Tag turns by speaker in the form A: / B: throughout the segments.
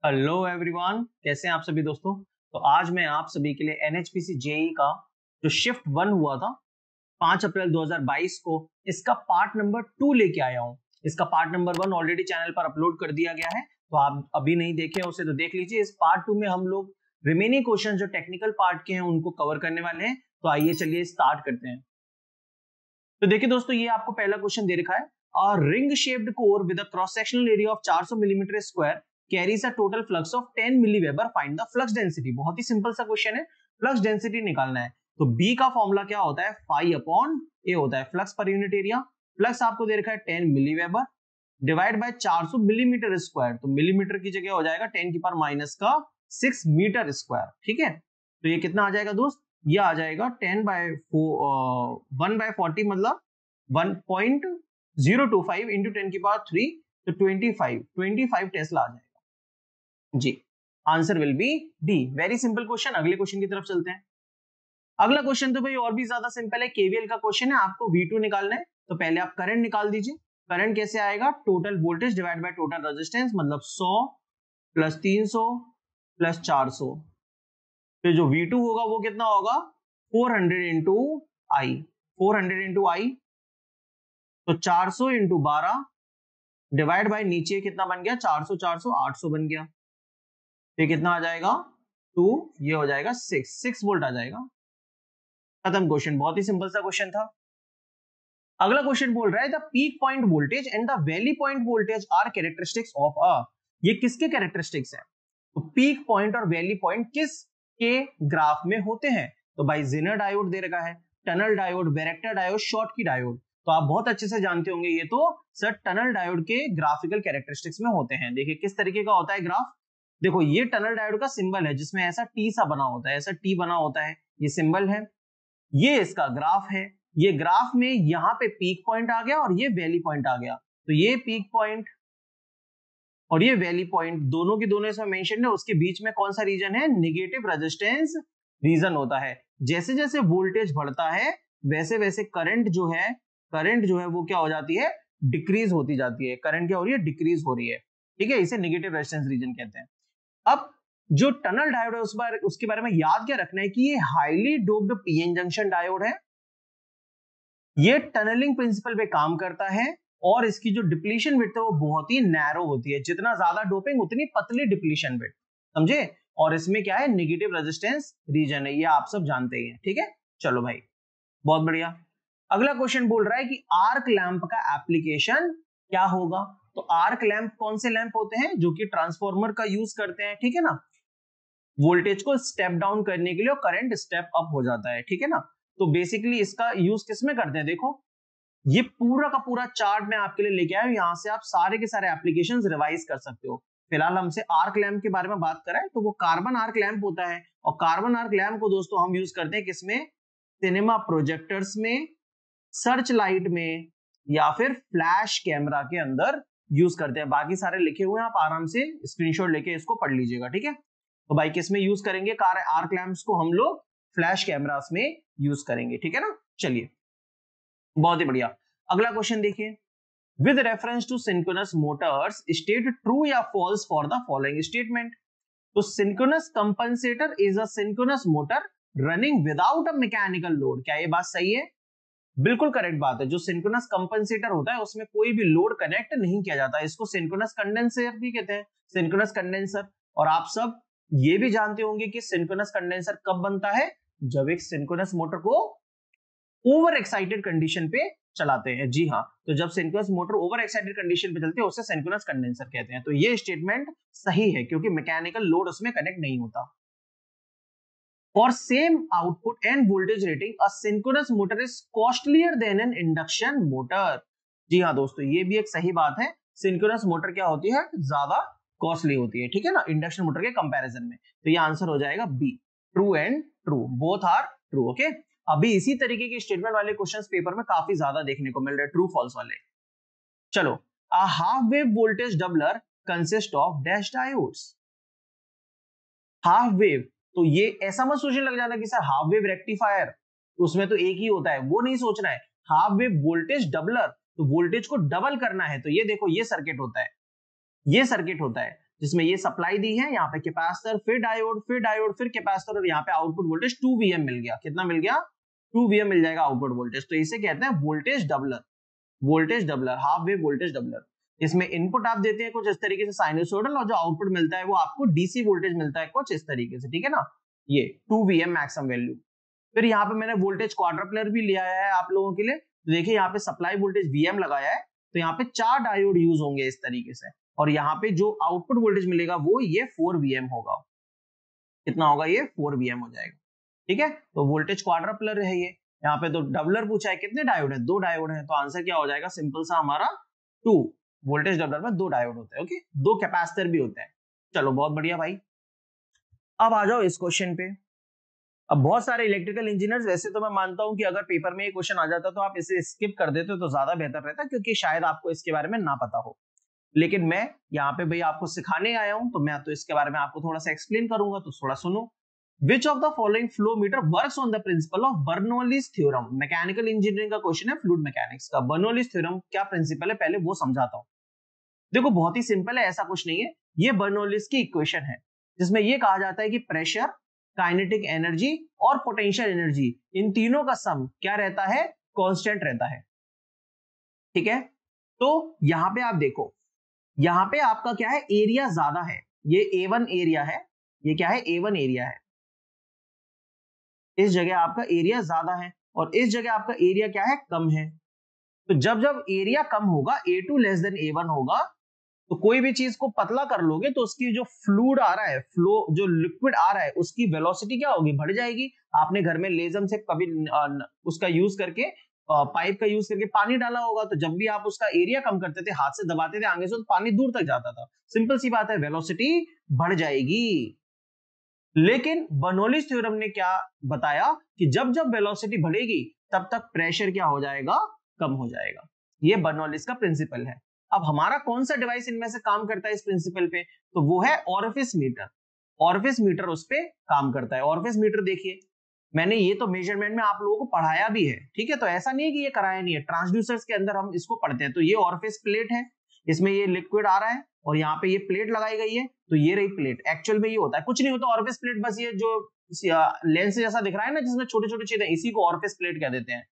A: Hello everyone, कैसे हैं आप सभी दोस्तों। तो आज मैं आप सभी के लिए एनएचपीसी जेई का जो शिफ्ट 1 हुआ था 5 अप्रैल 2022 को, इसका पार्ट नंबर 2 लेके आया हूं। इसका पार्ट नंबर 1 ऑलरेडी चैनल पर अपलोड कर दिया गया है, तो आप अभी नहीं देखे उसे तो देख लीजिए। इस पार्ट 2 में हम लोग रिमेनिंग क्वेश्चन जो टेक्निकल पार्ट के हैं उनको कवर करने वाले हैं। तो आइए चलिए स्टार्ट करते हैं। तो देखिए दोस्तों, ये आपको पहला क्वेश्चन दे रखा है। A ring shaped core with a cross sectional area of 400 mm square carries a total flux of 10 milliweber. Find the flux density। बहुत ही सिंपल सा क्वेश्चन है, फ्लक्स डेंसिटी निकालना है। तो B का फॉर्मूला क्या होता है, फाई अपॉन ए होता है, flux per unit area. Flux आपको दे रखा है 10 milliweber divide by 400 millimetre square. तो मिलीमीटर की जगह हो जाएगा 10 की पावर माइनस का 6 मीटर स्क्वायर। ठीक है, तो ये कितना आ जाएगा दोस्त, ये आ जाएगा 1/40 मतलब 1.025 इंटू 10 की पावर 3, तो 25 टेस्ला आ जाएगा जी। Answer will be D. Very simple question. अगले क्वेश्चन की तरफ चलते हैं। अगला क्वेश्चन तो भाई और भी ज्यादा सिंपल है, केवीएल का क्वेश्चन है। आपको V2 निकालना है, तो पहले आप करंट निकाल दीजिए। करंट कैसे आएगा, total voltage divide by total resistance, मतलब 100 प्लस 300 प्लस 400। तो जो V2 होगा वो कितना होगा, 400 इंटू आई। 400 इंटू आई, तो 400 इंटू 12 डिवाइड बाय नीचे कितना बन गया, 400 400 800 बन गया। तो कितना आ जाएगा 2, ये हो जाएगा 6 वोल्ट आ जाएगा। खत्म क्वेश्चन, बहुत ही सिंपल सा क्वेश्चन था। अगला क्वेश्चन बोल रहा है the peak point voltage and the valley point voltage are characteristics of a. ये किसके कैरेक्टरिस्टिक्स है, तो पीक पॉइंट और वैली पॉइंट किस के ग्राफ में होते हैं। तो भाई जेनर डायोड दे रखा है, tunnel diode, varactor diode, Schottky diode. तो आप बहुत अच्छे से जानते होंगे ये तो सर टनल डायोड के ग्राफिकल कैरेक्टरिस्टिक्स में होते हैं। देखिए किस तरीके का होता है ग्राफ। देखो ये टनल डायोड का सिंबल है जिसमें ऐसा टी सा बना होता है, ऐसा टी बना होता है, ये सिंबल है। ये इसका ग्राफ है। ये ग्राफ में यहाँ पे पीक पॉइंट आ गया और ये वैली पॉइंट आ गया। तो ये पीक पॉइंट और ये वैली पॉइंट दोनों की दोनों इसमें मेंशन है। उसके बीच में कौन सा रीजन है, नेगेटिव रेजिस्टेंस रीजन होता है। जैसे जैसे वोल्टेज बढ़ता है वैसे वैसे करंट जो है वो क्या हो जाती है, डिक्रीज होती जाती है। करंट क्या हो रही है, डिक्रीज हो रही है। ठीक है, इसे नेगेटिव रेजिस्टेंस रीजन कहते हैं। अब जो टनल डायोड है उसके बारे में याद क्या रखना है कि ये highly doped PN junction diode है। ये टनलिंग प्रिंसिपल पे काम करता है और इसकी जो डिप्लीशन विड्थ है वो बहुत ही नैरो होती है। जितना ज्यादा डोपिंग उतनी पतली डिप्लीशन विड्थ, समझे। और इसमें क्या है, नेगेटिव रेजिस्टेंस रीजन है, ये आप सब जानते ही हैं। ठीक है, चलो भाई बहुत बढ़िया। अगला क्वेश्चन बोल रहा है कि आर्क लैंप का एप्लीकेशन क्या होगा। तो आर्क लैंप कौन से लैंप होते हैं, जो कि ट्रांसफॉर्मर का यूज करते हैं। ठीक है ना, वोल्टेज को स्टेप डाउन करने के लिए और करंट स्टेप अप हो जाता है। ठीक है ना, तो बेसिकली इसका यूज किसमें करते हैं, देखो ये पूरा का पूरा चार्ट मैं आपके लिए लेके आया हूं। यहां से आप सारे के सारे एप्लीकेशंस रिवाइज कर सकते हो। फिलहाल हमसे आर्क लैंप के बारे में बात करें तो वो कार्बन आर्क लैंप होता है। और कार्बन आर्क लैंप को दोस्तों हम यूज करते हैं किसमें, सिनेमा प्रोजेक्टर्स में, सर्च लाइट में, या फिर फ्लैश कैमरा के अंदर यूज करते हैं। बाकी सारे लिखे हुए हैं, आप आराम से स्क्रीनशॉट लेके इसको पढ़ लीजिएगा। ठीक है, तो भाई किस में यूज करेंगे, आर्क लैंप्स को हम लोग फ्लैश कैमरास में यूज करेंगे। ठीक है ना, चलिए बहुत ही बढ़िया। अगला क्वेश्चन देखिए, with reference to synchronous motors state true या false for the following statement. तो synchronous compensator is a synchronous motor running without a mechanical load. क्या ये बात सही है, बिल्कुल करेक्ट बात है। जो सिंक्रोनस कंपनसेटर होता है उसमें कोई भी लोड कनेक्ट नहीं किया जाता, इसको सिंक्रोनस कंडेंसर भी कहते हैं, सिंक्रोनस कंडेंसर। और आप सब ये भी जानते होंगे कि सिंक्रोनस कंडेंसर कब बनता है, जब एक सिंक्रोनस मोटर को ओवर एक्साइटेड कंडीशन पे चलाते हैं। जी हाँ, तो जब synchronous motor over excited condition पे चलती है उसे सिंक्रोनस कंडेंसर कहते हैं। तो ये स्टेटमेंट सही है क्योंकि मैकेनिकल लोड उसमें कनेक्ट नहीं होता। For same output and voltage rating, a synchronous motor is costlier than an induction motor। जी हाँ दोस्तों, ये भी एक सही बात है। सिंक्रोनस मोटर क्या होती है, ज्यादा कॉस्टली होती है। ठीक है ना, इंडक्शन मोटर के कंपैरिजन में। तो ये आंसर हो जाएगा B, true and true, both are true. Okay, अभी इसी तरीके के स्टेटमेंट वाले क्वेश्चंस पेपर में काफी ज्यादा देखने को मिल रहे हैं, ट्रू फॉल्स वाले। चलो, a half wave voltage doubler consists of dash diodes। Half wave, तो ये ऐसा मत सोचने लग जाना कि सर हाफ वेव रेक्टिफायर उसमें तो एक ही होता है, वो नहीं सोचना है। हाफ वेव वोल्टेज डबलर, तो वोल्टेज को डबल करना है। तो ये देखो ये सर्किट होता है, ये सर्किट होता है। जिसमें ये सप्लाई दी है, यहाँ पे कैपेसिटर, फिर डायोड, फिर कैपेसिटर, और यहाँ पे आउटपुट वोल्टेज 2 VM मिल गया। कितना मिल गया? 2 VM मिल जाएगा आउटपुट वोल्टेज। तो इसे कहते हैं voltage doubler, voltage doubler, half wave voltage doubler. इसमें इनपुट आप देते हैं कुछ इस तरीके से साइनसोइडल, और जो आउटपुट मिलता है वो आपको डीसी वोल्टेज मिलता है कुछ इस तरीके से, ठीक है ना, ये 2 VM मैक्सिमम वैल्यू। फिर यहाँ पे मैंने वोल्टेज क्वाड्रप्लर भी लिया है आप लोगों के लिए। देखिए यहाँ पे सप्लाई वोल्टेज VM लगाया है, तो यहाँ पे 4 डायोड यूज होंगे इस तरीके से, और यहाँ पे जो आउटपुट वोल्टेज मिलेगा वो ये 4 VM होगा। कितना होगा? ये 4 VM हो जाएगा, ठीक है। तो वोल्टेज क्वाड्रप्लर है ये। यहाँ पे तो डबलर पूछा है, कितने डायोड है? 2 डायोड है, तो आंसर क्या हो जाएगा? सिंपल सा हमारा 2। वोल्टेज डबलर में 2 डायोड होते हैं, ओके, 2 कैपेसिटर भी होते हैं। चलो बहुत बढ़िया भाई। अब आ जाओ इस क्वेश्चन पे। अब बहुत सारे इलेक्ट्रिकल इंजीनियर्स, वैसे तो मैं मानता हूं कि अगर पेपर में ये क्वेश्चन आ जाता तो आप इसे स्किप कर देते तो ज्यादा बेहतर रहता, क्योंकि शायद आपको इसके बारे में ना पता हो। लेकिन मैं यहाँ पे भाई आपको सिखाने आया हूं, तो मैं तो इसके बारे में आपको थोड़ा सा एक्सप्लेन करूंगा, तो थोड़ा सुनो। Which of the following flow meter works on the principle of Bernoulli's theorem? Mechanical engineering का क्वेश्चन है, फ्लूइड मैकेनिक्स का। बर्नौलीज थ्योरम क्या प्रिंसिपल है, पहले वो समझाता हूं। देखो बहुत ही सिंपल है, ऐसा कुछ नहीं है। ये बर्नौलीज की इक्वेशन है, जिसमें ये कहा जाता है कि प्रेशर, काइनेटिक एनर्जी और पोटेंशियल एनर्जी, इन तीनों का सम क्या रहता है? कांस्टेंट रहता है, ठीक है। तो यहां पे आप देखो, यहां पे आपका क्या है? एरिया ज्यादा है, ये A1 एरिया है, ये क्या है? A1 एरिया है। इस जगह आपका एरिया ज्यादा है, और इस जगह आपका एरिया क्या है? कम है। तो जब जब एरिया कम होगा, A2 लेस देन A1 होगा, तो कोई भी चीज को पतला कर लोगे तो उसकी जो फ्लूइड आ रहा है, फ्लो जो लिक्विड आ रहा है, उसकी वेलोसिटी क्या होगी? बढ़ जाएगी। आपने घर में लेजम से कभी उसका यूज करके, पाइप का यूज करके पानी डाला होगा, तो जब भी आप उसका एरिया कम करते थे, हाथ से दबाते थे आगे से, तो पानी दूर तक जाता था। सिंपल सी बात है, वेलोसिटी बढ़ जाएगी। लेकिन बर्नौलीज थ्योरम ने क्या बताया कि जब जब वेलोसिटी बढ़ेगी तब तक प्रेशर क्या हो जाएगा? कम हो जाएगा। ये बर्नौलीज का प्रिंसिपल है। अब हमारा कौन सा डिवाइस इनमें से काम करता है इस प्रिंसिपल पे? तो वो है ऑरिफिस मीटर। ऑरिफिस मीटर उस पे काम करता है। ऑरिफिस मीटर देखिए, मैंने ये तो मेजरमेंट में आप लोगों को पढ़ाया भी है, ठीक है, तो ऐसा नहीं है कि ये कराया नहीं है। ट्रांसड्यूसर्स के अंदर हम इसको पढ़ते हैं। तो ये ऑरिफिस प्लेट है, इसमें ये लिक्विड आ रहा है, और यहाँ पे ये प्लेट लगाई गई है, तो ये रही प्लेट। एक्चुअल में ये होता है, कुछ नहीं होता ऑरिफिस प्लेट, बस ये जो लेंस जैसा दिख रहा है ना, जिसमें छोटे छोटे चीजें, इसी को ऑरिफिस प्लेट कह देते हैं।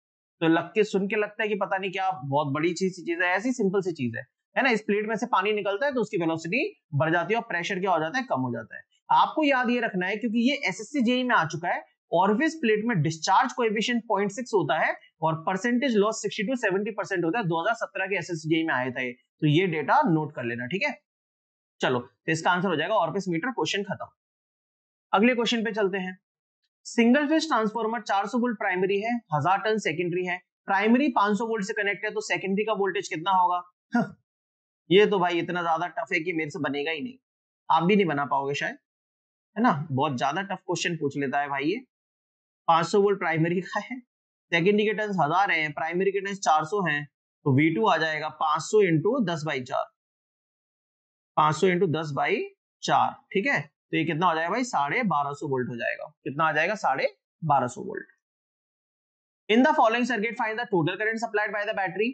A: तो लग के सुन के लगता है कि पता नहीं क्या बहुत बड़ी चीज है, ऐसी सिंपल सी चीज है ना। इस प्लेट में से पानी निकलता है तो उसकी वेलोसिटी बढ़ जाती है, और प्रेशर क्या हो जाता है? कम हो जाता है। आपको याद ये रखना है, क्योंकि ये एसएससी जेईई में आ चुका है। ऑरिफिस प्लेट में डिस्चार्ज कोएफिशिएंट 0.6 होता है, और परसेंटेज लॉस 60 to 70% होता है। 2017 के एसएससी जेईई में आया था ये, तो ये डेटा नोट कर लेना, ठीक है। चलो, तो इसका आंसर हो जाएगा ऑरिफिस मीटर। क्वेश्चन खत्म। अगले क्वेश्चन पे चलते हैं। Single phase transformer 400 volt primary है, 1000 टर्न सेकेंडरी है। प्राइमरी 500 वोल्ट से कनेक्ट है, तो सेकेंडरी का वोल्टेज कितना होगा? ये तो भाई इतना ज्यादा टफ है कि मेरे से बनेगा ही नहीं, आप भी नहीं बना पाओगे शायद, है ना। बहुत ज्यादा टफ क्वेश्चन पूछ लेता है भाई ये। 500 वोल्ट प्राइमरी का है, सेकेंडरी के टर्न्स 1000 है, प्राइमरी के टर्न्स 400 हैं, तो V2 आ जाएगा 500 इंटू 10/4, 500 इंटू 10/4, ठीक है। तो ये कितना हो जाएगा भाई? 1250 वोल्ट हो जाएगा। कितना आ जाएगा? 1250 volt. In the following circuit find the total current supplied by the battery.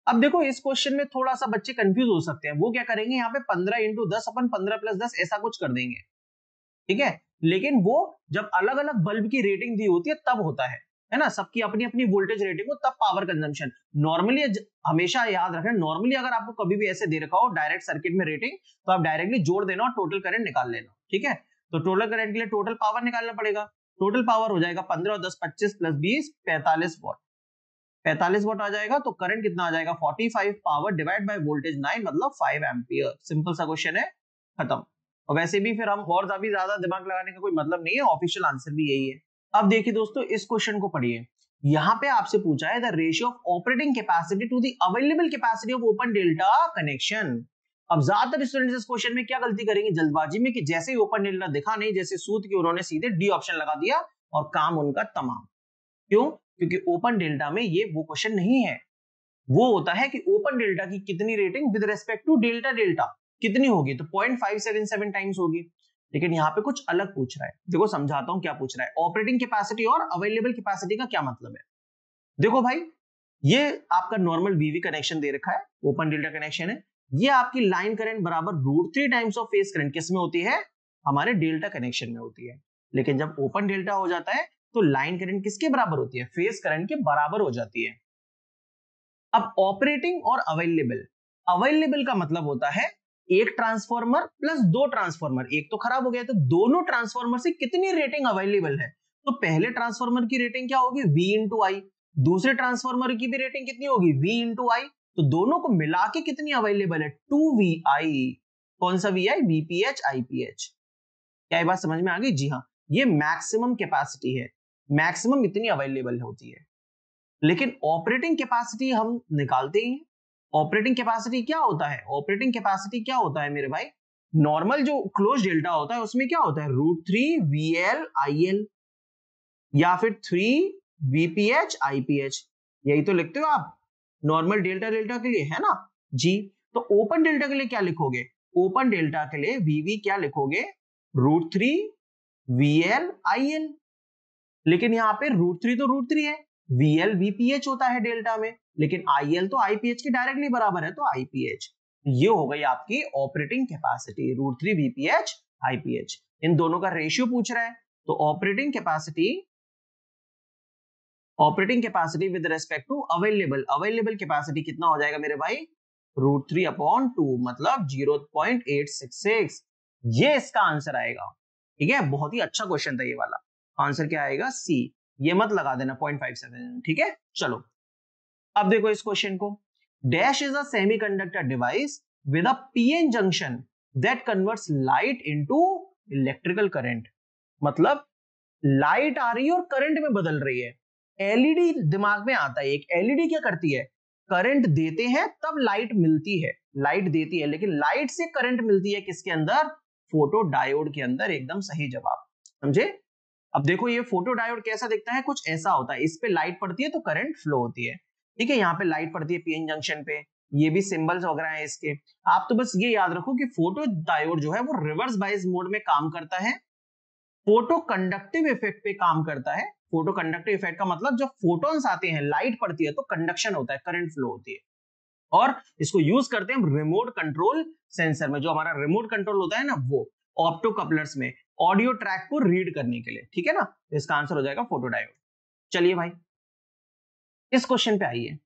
A: अब देखो इस क्वेश्चन में थोड़ा सा बच्चे कंफ्यूज हो सकते हैं। वो क्या करेंगे, यहाँ पे 15 इंटू 10 अपन 15 प्लस 10 ऐसा कुछ कर देंगे, ठीक है। लेकिन वो जब अलग अलग बल्ब की रेटिंग दी होती है तब होता है ना। सबकी अपनी अपनी वोल्टेज रेटिंग हो, तब पावर कंजम्पशन। नॉर्मली हमेशा याद रखना, नॉर्मली अगर आपको कभी भी ऐसे दे रखा हो डायरेक्ट सर्किट में रेटिंग, तो आप डायरेक्टली जोड़ देना और टोटल करंट निकाल लेना, ठीक है। तो टोटल करंट के लिए टोटल पावर निकालना पड़ेगा। टोटल पावर हो जाएगा 15 और 10 25 प्लस 20 45 वॉट। 45 वॉट आ जाएगा, तो करंट कितना आ जाएगा? 45 पावर डिवाइड बाय वोल्टेज 9, मतलब 5 एम्पियर। सिंपल सा क्वेश्चन है, खत्म। और वैसे भी फिर हम और अभी ज्यादा दिमाग लगाने का कोई मतलब नहीं है, ऑफिशियल आंसर भी यही है। अब देखिए दोस्तों, इस क्वेश्चन को पढ़िए। यहाँ पे आपसे पूछा है the ratio of operating capacity to the available capacity of open delta connection. अब ज्यादातर स्टूडेंट्स इस क्वेश्चन में क्या गलती करेंगे जल्दबाजी में, कि जैसे ही ओपन डेल्टा दिखा नहीं, जैसे सूत की, उन्होंने सीधे डी ऑप्शन लगा दिया और काम उनका तमाम। क्यों? क्योंकि ओपन डेल्टा में ये वो क्वेश्चन नहीं है। वो होता है कि ओपन डेल्टा की कितनी rating with respect to delta delta कितनी होगी, तो 0.577 टाइम्स होगी। लेकिन यहाँ पे कुछ अलग पूछ रहा है। देखो समझाता हूं क्या पूछ रहा है। ऑपरेटिंग कैपेसिटी और अवेलेबल कैपेसिटी का क्या मतलब है? देखो भाई, ये आपका नॉर्मल वीवी कनेक्शन दे रखा है, ओपन डेल्टा कनेक्शन है। ये आपकी लाइन करंट बराबर √3 टाइम्स ऑफ फेज करंट किस में होती है, हमारे डेल्टा कनेक्शन में होती है। लेकिन जब ओपन डेल्टा हो जाता है तो लाइन करंट किसके बराबर होती है, फेज करंट के बराबर हो जाती है। अब ऑपरेटिंग और अवेलेबल, अवेलेबल का मतलब होता है एक ट्रांसफार्मर प्लस दो ट्रांसफार्मर, एक तो खराब हो गया तो दोनों ट्रांसफार्मर से कितनी रेटिंग अवेलेबल है। तो पहले ट्रांसफार्मर की रेटिंग क्या होगी, V इंटू आई, दूसरे ट्रांसफार्मर की भी रेटिंग कितनी होगी, V इंटू आई, तो दोनों को मिला के कितनी अवेलेबल है, 2VI। कौन सा VI, VPH IPH। क्या ये बात समझ में आ गई, जी हाँ, ये मैक्सिमम कैपेसिटी है, मैक्सिमम इतनी अवेलेबल होती है। लेकिन ऑपरेटिंग कैपेसिटी हम निकालते ही हैं। ऑपरेटिंग कैपेसिटी क्या होता है, ऑपरेटिंग कैपेसिटी क्या होता है मेरे भाई, नॉर्मल जो क्लोज डेल्टा होता है उसमें क्या होता है, √3 VL IL या फिर 3 VPH IPH, यही तो लिखते हो आप नॉर्मल डेल्टा डेल्टा के लिए, है ना जी। तो ओपन डेल्टा के लिए क्या लिखोगे, ओपन डेल्टा के लिए VV क्या लिखोगे, √3 VL IL। लेकिन यहाँ पे √3 तो √3 है, VL VPH होता है डेल्टा में, लेकिन IL तो IPH के डायरेक्टली बराबर है, तो IPH। ये हो गई आपकी ऑपरेटिंग कैपेसिटी, √3 VPH IPH। इन दोनों का रेशियो पूछ रहा है, तो operating capacity with respect to available, available capacity कितना हो जाएगा मेरे भाई, √3/2 मतलब 0.866। ये इसका आंसर आएगा। ठीक है, बहुत ही अच्छा क्वेश्चन था ये वाला। आंसर क्या आएगा, सी। ये मत लगा देना 0.57। ठीक है, चलो अब देखो इस क्वेश्चन को। Dash is a semiconductor device with a PN junction that converts light into electrical current. मतलब लाइट आ रही है और करंट में बदल रही है। एलईडी दिमाग में आता है, एक एलईडी क्या करती है, करंट देते हैं तब लाइट मिलती है, लाइट देती है, लेकिन लाइट से करंट मिलती है किसके अंदर, फोटो डायोड के अंदर। एकदम सही जवाब, समझे। अब देखो ये फोटो डायोड कैसा दिखता है, कुछ ऐसा होता है, इस पे लाइट पड़ती है तो करंट फ्लो होती है। ठीक है, यहाँ पे लाइट पड़ती है पीएन जंक्शन पे, ये भी सिंबल्स वगैरह है इसके। आप तो बस ये याद रखो कि फोटो डायोड जो है वो रिवर्स बायस मोड में काम करता है, फोटो कंडक्टिव इफेक्ट पे काम करता है। फोटो कंडक्टिव इफेक्ट का मतलब जब फोटॉन्स आते हैं, लाइट पड़ती है तो कंडक्शन होता है, करंट फ्लो होती है। और इसको यूज करते हैं रिमोट कंट्रोल सेंसर में, जो हमारा रिमोट कंट्रोल होता है ना, वो ऑप्टो कपलर्स में ऑडियो ट्रैक को रीड करने के लिए। ठीक है ना, इसका आंसर हो जाएगा फोटो डायोड। चलिए भाई इस क्वेश्चन पे आइए।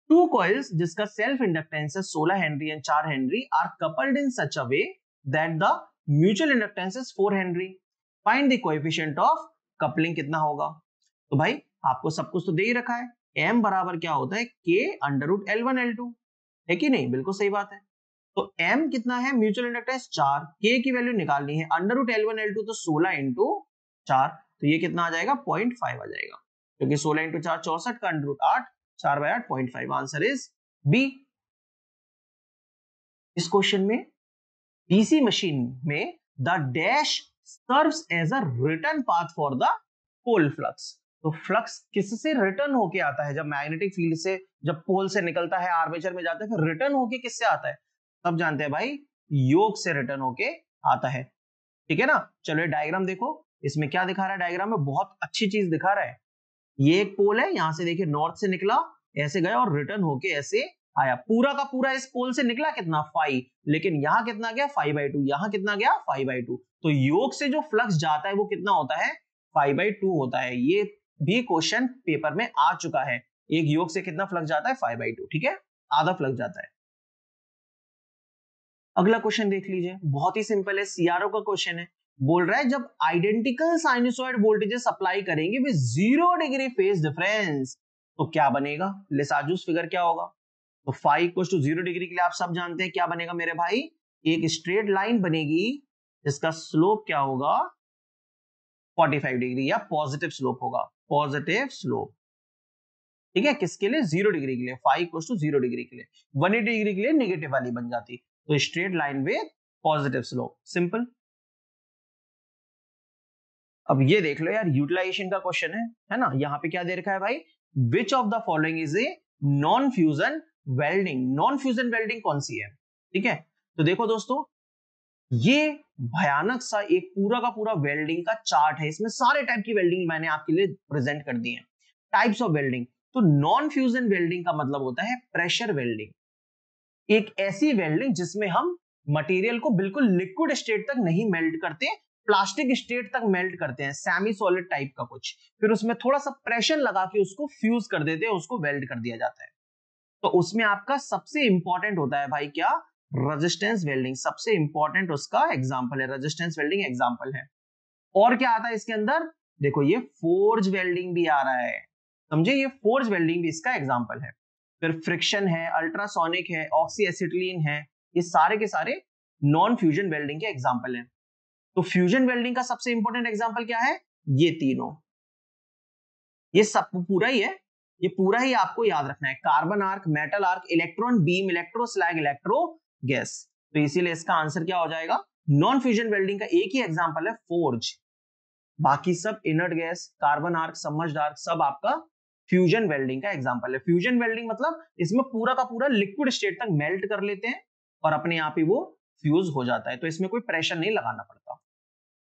A: टू कॉइल्स जिसका सेल्फ इंडक्टेंस है 16 henry and 4 henry are coupled in such a way that the mutual inductance is 4 henry. Find the coefficient of coupling कितना होगा। तो भाई आपको सब कुछ तो दे ही रखा है, m बराबर क्या होता है, k√L1L2, है कि नहीं, बिल्कुल सही बात है। तो m कितना है, म्यूचुअल इंडक्टेंस 4, k की वैल्यू निकालनी है, √L1L2 तो 16 इंटू 4, तो ये कितना आ जाएगा, 0.5 आ जाएगा, क्योंकि 16 इंटू 4 64 का √8, 4/8 0.5। Answer is B. इस क्वेश्चन में डीसी मशीन में the dash serves as a return path for the pole flux. तो फ्लक्स किससे रिटर्न होके आता है, जब मैग्नेटिक फील्ड से, जब पोल से निकलता है आर्मेचर में जाता है, फिर रिटर्न होके किससे आता है, सब जानते हैं भाई, योक से रिटर्न होके आता है। ठीक है ना, चलो डायग्राम देखो, इसमें क्या दिखा रहा है, डायग्राम में बहुत अच्छी चीज दिखा रहा है। ये एक पोल है, यहां से देखिए नॉर्थ से निकला, ऐसे गया और रिटर्न होके ऐसे आया, पूरा का पूरा इस पोल से निकला कितना 5, लेकिन यहाँ कितना गया 5/2, यहाँ कितना गया 5/2, तो योग से जो फ्लक्स जाता है वो कितना होता है 5/2 होता है। ये भी क्वेश्चन पेपर में आ चुका है, एक योग से कितना फ्लक्स जाता है 5/2, ठीक है, आधा फ्लक्स जाता है। अगला क्वेश्चन देख लीजिए, बहुत ही सिंपल है, सीआरओ का क्वेश्चन है। बोल रहा है जब आइडेंटिकल साइनसॉइड वोल्टेजेस अप्लाई करेंगे विद 0 डिग्री फेज डिफरेंस तो क्या बनेगा, लेसाजूस फिगर क्या होगा। तो फाई इक्वल टू 0 डिग्री के लिए आप सब जानते हैं क्या बनेगा मेरे भाई, एक स्ट्रेट लाइन बनेगी जिसका स्लोप क्या होगा 45 डिग्री, या पॉजिटिव स्लोप होगा, पॉजिटिव स्लोप। ठीक है, किसके लिए, 0 डिग्री के लिए, फाई इक्वल टू 0 डिग्री के लिए, 180 डिग्री के लिए नेगेटिव वाली बन जाती, तो straight line with positive slope, simple. अब ये देख लो यार, यूटिलाइजेशन का क्वेश्चन है ना, यहाँ पे क्या दे रखा है भाई, विच of the following is a non fusion welding. Non fusion welding कौन सी है, ठीक है, तो देखो दोस्तों, ये भयानक सा एक पूरा का पूरा वेल्डिंग का चार्ट है, इसमें सारे टाइप की वेल्डिंग मैंने आपके लिए प्रेजेंट कर दी है, टाइप्स ऑफ वेल्डिंग। तो नॉन फ्यूजन वेल्डिंग का मतलब होता है प्रेशर वेल्डिंग, एक ऐसी वेल्डिंग जिसमें हम मटेरियल को बिल्कुल लिक्विड स्टेट तक नहीं मेल्ट करते, प्लास्टिक स्टेट तक मेल्ट करते हैं, सेमी सॉलिड टाइप का कुछ, फिर उसमें थोड़ा सा प्रेशर लगा के उसको फ्यूज कर देते हैं, उसको वेल्ड कर दिया जाता है। तो उसमें आपका सबसे इंपॉर्टेंट होता है भाई क्या, रेजिस्टेंस वेल्डिंग, सबसे इंपॉर्टेंट उसका एग्जांपल है, रेजिस्टेंस वेल्डिंग एग्जांपल है। और क्या आता है इसके अंदर, देखो ये फोर्ज वेल्डिंग भी आ रहा है, समझे, ये फोर्ज वेल्डिंग भी इसका एग्जांपल है। फिर फ्रिक्शन है, अल्ट्रासोनिक है, ऑक्सी एसिटिलीन है, ये सारे के सारे नॉन फ्यूजन वेल्डिंग के एग्जांपल हैं। तो फ्यूजन वेल्डिंग का सबसे इंपॉर्टेंट एग्जांपल क्या है, ये तीनों, ये सब पूरा ही है, ये पूरा ही आपको याद रखना है, carbon arc, metal arc, electron beam, electro slag, electro gas. तो इसीलिए इसका आंसर क्या हो जाएगा, नॉन फ्यूजन वेल्डिंग का एक ही एग्जांपल है फोर्ज, बाकी सब inert gas, carbon arc, submerged arc, सब आपका फ्यूजन वेल्डिंग का एग्जांपल है। फ्यूजन वेल्डिंग मतलब इसमें पूरा का पूरा लिक्विड स्टेट तक मेल्ट कर लेते हैं और अपने आप ही वो फ्यूज हो जाता है, तो इसमें कोई प्रेशर नहीं लगाना पड़ता।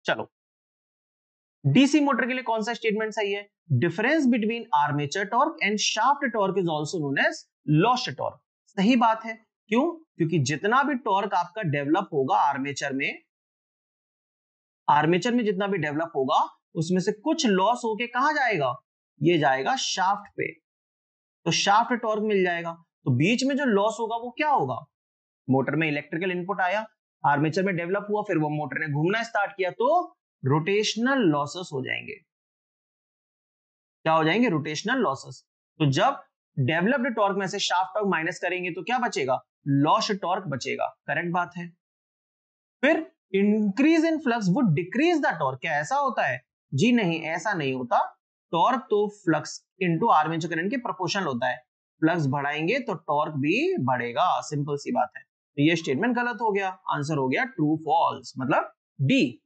A: चलो, डीसी मोटर के लिए कौन सा स्टेटमेंट सही है, difference between armature torque and shaft torque is also known as lost torque. सही बात है, क्यों, क्योंकि जितना भी टॉर्क आपका डेवलप होगा आर्मेचर में जितना भी डेवलप होगा उसमें से कुछ लॉस होके कहां जाएगा, ये जाएगा शाफ्ट पे, तो शाफ्ट टॉर्क मिल जाएगा। तो बीच में जो लॉस होगा वो क्या होगा, मोटर में इलेक्ट्रिकल इनपुट आया, आर्मेचर में डेवलप हुआ, फिर वो मोटर ने घूमना स्टार्ट किया, तो रोटेशनल लॉसेस हो जाएंगे। क्या हो जाएंगे, रोटेशनल लॉसेस। तो जब डेवलप्ड टॉर्क में से शाफ्ट टॉर्क माइनस करेंगे तो क्या बचेगा, लॉस्ट टॉर्क बचेगा, करेक्ट बात है। फिर increase in flux would decrease the torque, क्या ऐसा होता है, जी नहीं, ऐसा नहीं होता। टॉर्क तो फ्लक्स इनटू आर्मेचर करंट के प्रोपोर्शनल होता है, फ्लक्स बढ़ाएंगे तो टॉर्क भी बढ़ेगा, सिंपल सी बात है। तो ये स्टेटमेंट गलत हो गया, आंसर हो गया ट्रू फॉल्स, मतलब डी।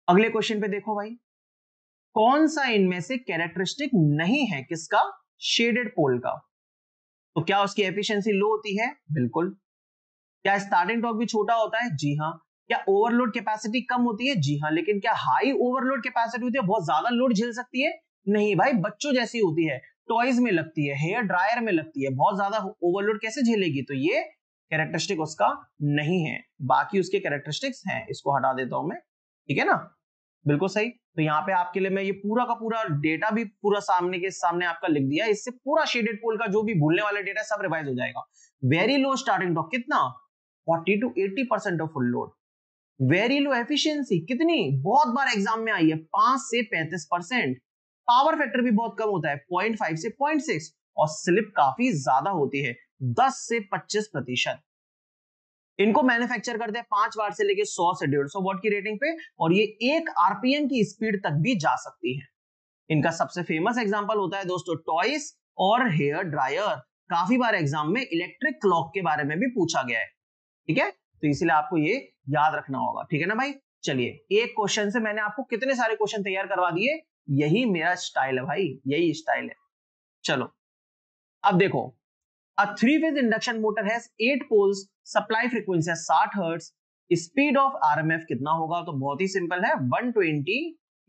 A: अगले क्वेश्चन पे देखो भाई, कौन सा इनमें से कैरेक्टरिस्टिक नहीं है किसका, शेडेड पोल का। तो क्या उसकी एफिशिएंसी लो होती है, बिल्कुल। क्या स्टार्टिंग टॉर्क भी छोटा होता है, जी हाँ। क्या ओवरलोड कैपेसिटी कम होती है, जी हाँ। लेकिन क्या हाई ओवरलोड कैपेसिटी होती है, बहुत ज्यादा लोड झेल सकती है, नहीं भाई, बच्चों जैसी होती है, टॉयज में लगती है, हेयर ड्रायर में लगती है, बहुत ज्यादा ओवरलोड कैसे झेलेगी, तो ये कैरेक्टरिस्टिक उसका नहीं है। बाकी उसके कैरेक्टरिस्टिक्स हैं, इसको हटा देता हूं मैं, ठीक है ना, बिल्कुल सही। तो यहाँ पे आपके लिए मैं ये पूरा का पूरा डेटा भी पूरा सामने के सामने आपका लिख दिया, इससे पूरा शेडेड पोल का जो भी भूलने वाला डेटा सब रिवाइज हो जाएगा। वेरी लो स्टार्टिंग टॉर्क कितना, 40 to 80% of full load. Very low efficiency कितनी, बहुत बार एग्जाम में आई है, 5 से 35%। पावर फैक्टर भी बहुत कम होता है, 0.5 से 0.6, और स्लिप काफी ज्यादा होती है, 10 से 25%। इनको मैन्युफैक्चर करते हैं 5 वाट से लेके 100 से 150 वाट की रेटिंग पे, और ये 1 आरपीएम की स्पीड तक भी जा सकती है। इनका सबसे फेमस एग्जांपल होता है दोस्तों टॉयज और हेयर ड्रायर। काफी बार एग्जाम में इलेक्ट्रिक क्लॉक के बारे में भी पूछा गया है, ठीक है, तो इसलिए आपको ये याद रखना होगा, ठीक है ना भाई। चलिए, एक क्वेश्चन से मैंने आपको कितने सारे क्वेश्चन तैयार करवा दिए, यही मेरा स्टाइल है भाई, यही स्टाइल है। चलो, अब देखो, A three-phase induction motor has 8 poles, supply frequency है 60 हर्ट्ज, स्पीड ऑफ आरएमएफ कितना होगा, तो बहुत ही सिंपल है, 120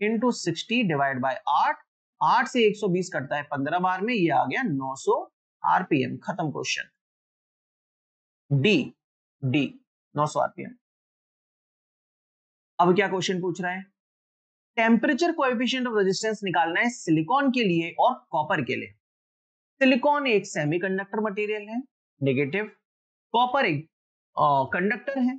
A: इंटू 60 डिवाइड बाय 8, 8 से 120 कटता है 15 बार में, ये आ गया 900 आरपीएम, खत्म क्वेश्चन। D, D 900 RPM. अब क्या क्वेश्चन पूछ रहा है, टेम्परेचर कोएफिशिएंट ऑफ रेजिस्टेंस निकालना है सिलिकॉन के लिए और कॉपर के लिए। सिलिकॉन एक सेमीकंडक्टर मटेरियल है, नेगेटिव। कॉपर एक कंडक्टर है,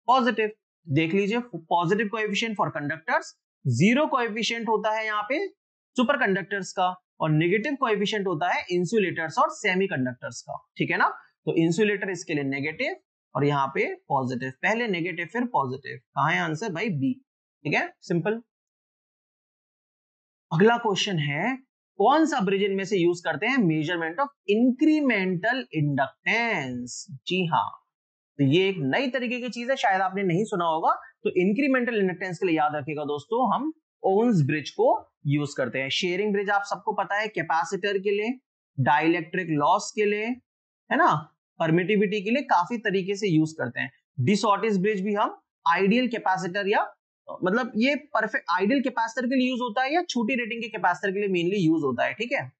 A: पॉजिटिव। देख लीजिए, positive coefficient for conductors, zero coefficient होता है यहाँ पे सुपर कंडक्टर्स का, और नेगेटिव कोएफिशिएंट होता है इंसुलेटर्स और सेमीकंडक्टर्स का, ठीक है ना। तो इंसुलेटर इसके लिए नेगेटिव और यहाँ पे पॉजिटिव, पहले नेगेटिव फिर पॉजिटिव, कहाँ है आंसर भाई, बी, ठीक है, सिंपल। अगला क्वेश्चन है, कौन सा ब्रिज इनमें से यूज करते हैं मेजरमेंट ऑफ इंक्रीमेंटल इंडक्टेंस। जी हाँ, तो ये एक नई तरीके की चीज है, शायद आपने नहीं सुना होगा। तो इंक्रीमेंटल इंडक्टेंस के लिए याद रखिएगा दोस्तों, हम ओम्स ब्रिज को यूज करते हैं। शेयरिंग ब्रिज आप सबको पता है, कैपेसिटर के लिए, डाइलेक्ट्रिक लॉस के लिए, है ना, परमिटिविटी के लिए काफी तरीके से यूज करते हैं। डिसऑर्टिस ब्रिज भी हम आइडियल कैपेसिटर या मतलब ये परफेक्ट आइडियल कैपेसिटर के लिए यूज होता है या छोटी रेटिंग के कैपेसिटर के लिए मेनली यूज होता है, ठीक है,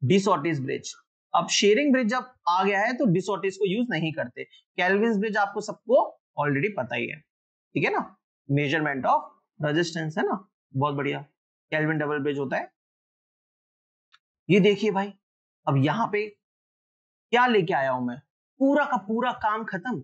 A: डिसऑर्टिस ब्रिज। अब शेयरिंग ब्रिज जब आ गया है तो डिसऑर्टिस को यूज नहीं करते। केल्विन ब्रिज आपको सबको ऑलरेडी पता ही है, ठीक है ना, मेजरमेंट ऑफ रेजिस्टेंस है ना, बहुत बढ़िया। केल्विन डबल ब्रिज होता है। ये देखिए भाई, अब यहाँ पे क्या लेके आया हूं मैं, पूरा का पूरा काम खत्म,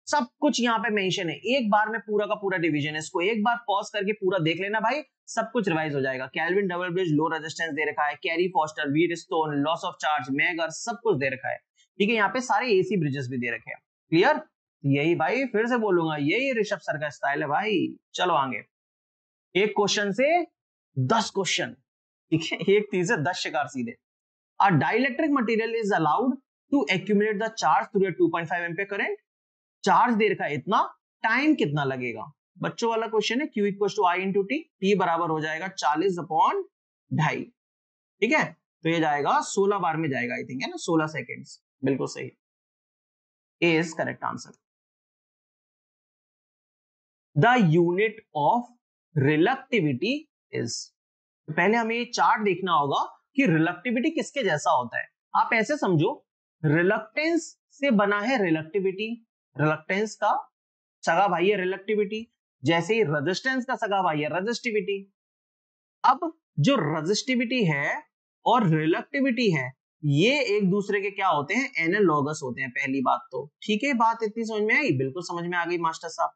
A: सब कुछ यहाँ पे मेंशन है, एक बार में पूरा का पूरा डिवीजन है। इसको एक बार पॉज करके पूरा देख लेना भाई, सब कुछ रिवाइज हो जाएगा। Kelvin double bridge, low resistance दे रखा है, Carey Foster, Wheatstone, loss of charge, megger, सब कुछ दे रखा है, ठीक है। यहाँ पे सारे एसी ब्रिजेस भी दे रखे हैं, क्लियर। यही भाई फिर से बोलूंगा, यही ऋषभ सर का स्टाइल है भाई। चलो आगे, एक क्वेश्चन से 10 क्वेश्चन, ठीक है, एक तीर से 10 शिकार सीधे। A dielectric material is allowed to accumulate the charge through a 2.5 ampere current. Charge दे रखा है इतना, टाइम कितना लगेगा? बच्चों वाला क्वेश्चन है। Q equal to I into T, T बराबर हो जाएगा 40/2.5, ठीक है। तो ये जाएगा 16 बार में जाएगा, आई थिंक, है ना, 16 सेकेंड्स, बिल्कुल सही, A is correct answer. The unit of reluctivity is, पहले हमें ये चार्ट देखना होगा कि रिलक्टिविटी किसके जैसा होता है। आप ऐसे समझो, रिलक्टेंस से बना है रिलक्टिविटी, रिलक्टेंस का सगा भाई है रिलक्टिविटी, जैसे ही रेजिस्टेंस का सगा भाई है रेजिस्टिविटी। अब जो रेजिस्टिविटी है और रिलक्टिविटी है, ये एक दूसरे के क्या होते हैं, एनालॉगस होते हैं, पहली बात तो, ठीक है। बात इतनी समझ में आई? बिल्कुल समझ में आ गई मास्टर साहब।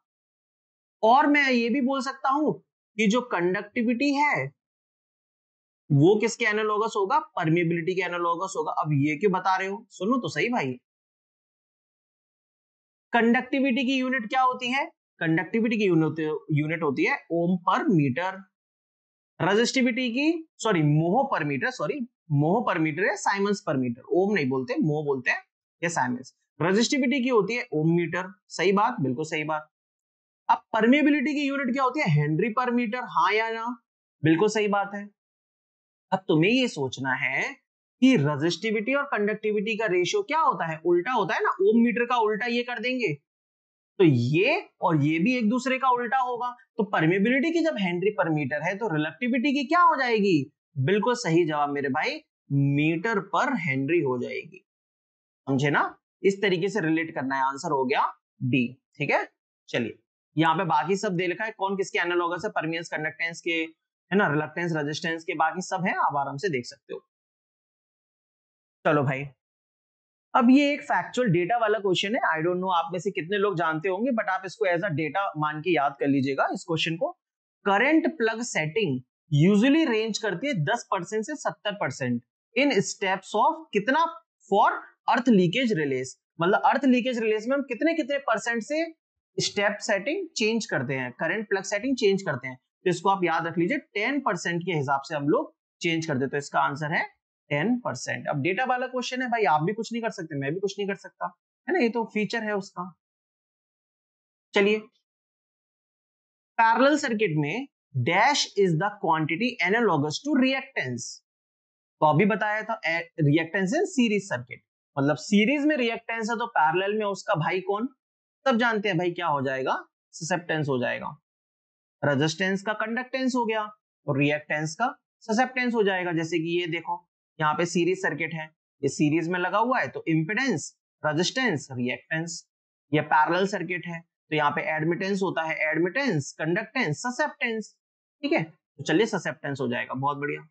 A: और मैं ये भी बोल सकता हूं कि जो कंडक्टिविटी है वो किसके एनालॉगस होगा, परमेबिलिटी के एनालॉगस होगा। अब ये क्यों बता रहे हो, सुनो तो सही भाई। कंडक्टिविटी की यूनिट क्या होती है, कंडक्टिविटी की यूनिट होती है ओम पर मीटर। रेजिस्टिविटी की, सॉरी, मोह पर मीटर, सॉरी, मोह पर मीटर है, साइमंस पर मीटर, ओम नहीं बोलते, मोह बोलते हैं, या साइमंस। रेजिस्टिविटी की होती है ओम मीटर, सही बात, बिल्कुल सही बात। अब परमेबिलिटी की यूनिट क्या होती है, हेनरी पर मीटर, हाँ या ना, बिल्कुल सही बात है। अब तुम्हें ये सोचना है कि रेजिस्टिविटी और कंडक्टिविटी का रेशियो क्या होता है, उल्टा होता है ना, ओम मीटर का उल्टा ये कर देंगे तो ये और ये भी एक दूसरे का उल्टा होगा। तो परमेबिलिटी की जब हेनरी पर मीटर है तो रिलक्टिविटी की क्या हो जाएगी, बिल्कुल सही जवाब मेरे भाई, मीटर पर हेनरी हो जाएगी, समझे ना। इस तरीके से रिलेट करना है, आंसर हो गया डी, ठीक है। चलिए, यहाँ पे बाकी सब दे रखा है, कौन किसके एनालॉगस है, परमियंस, कंडक्टेंस के, है ना, रिलक्टेंस, रेजिस्टेंस के, बाकी सब है, आप आराम से देख सकते हो। चलो भाई, अब ये एक फैक्चुअल डेटा वाला क्वेश्चन है। आई डोंट नो आप में से कितने लोग जानते होंगे, बट आप इसको एज अ डेटा मान के याद कर लीजिएगा इस क्वेश्चन को। Current plug setting usually range करती है 10% से 70% इन स्टेप्स ऑफ कितना, फॉर अर्थ लीकेज रिलेस। मतलब अर्थ लीकेज रिलेस में हम कितने कितने परसेंट से स्टेप सेटिंग चेंज करते हैं, करंट प्लग सेटिंग चेंज करते हैं। तो इसको आप याद रख लीजिए, 10% के हिसाब से हम लोग चेंज करते हैं। तो इसका आंसर है 10%। अब डेटा वाला क्वेश्चन है भाई, आप भी कुछ नहीं कर सकते, मैं भी कुछ नहीं कर सकता, है ना, ये तो फीचर है उसका। चलिए, पैरेलल सर्किट में dash is the quantity analogous to reactance. तो अभी बताया था रिएक्टेंस इन सीरीज सर्किट, मतलब सीरीज में रिएक्टेंस है तो पैरेलल में उसका भाई कौन, सब जानते हैं भाई, क्या हो जाएगा, ससेप्टेंस हो जाएगा। रेजिस्टेंस का कंडक्टेंस हो गया और रिएक्टेंस का ससेप्टेंस हो जाएगा। जैसे कि ये देखो, यहाँ पे सीरीज सर्किट है, ये सीरीज में लगा हुआ है तो इंपेडेंस, रेजिस्टेंस, रिएक्टेंस। ये पैरेलल सर्किट है तो यहाँ पे एडमिटेंस होता है, एडमिटेंस, कंडक्टेंस, ससेप्टेंस, ठीक है। तो चलिए ससेप्टेंस हो जाएगा, बहुत बढ़िया।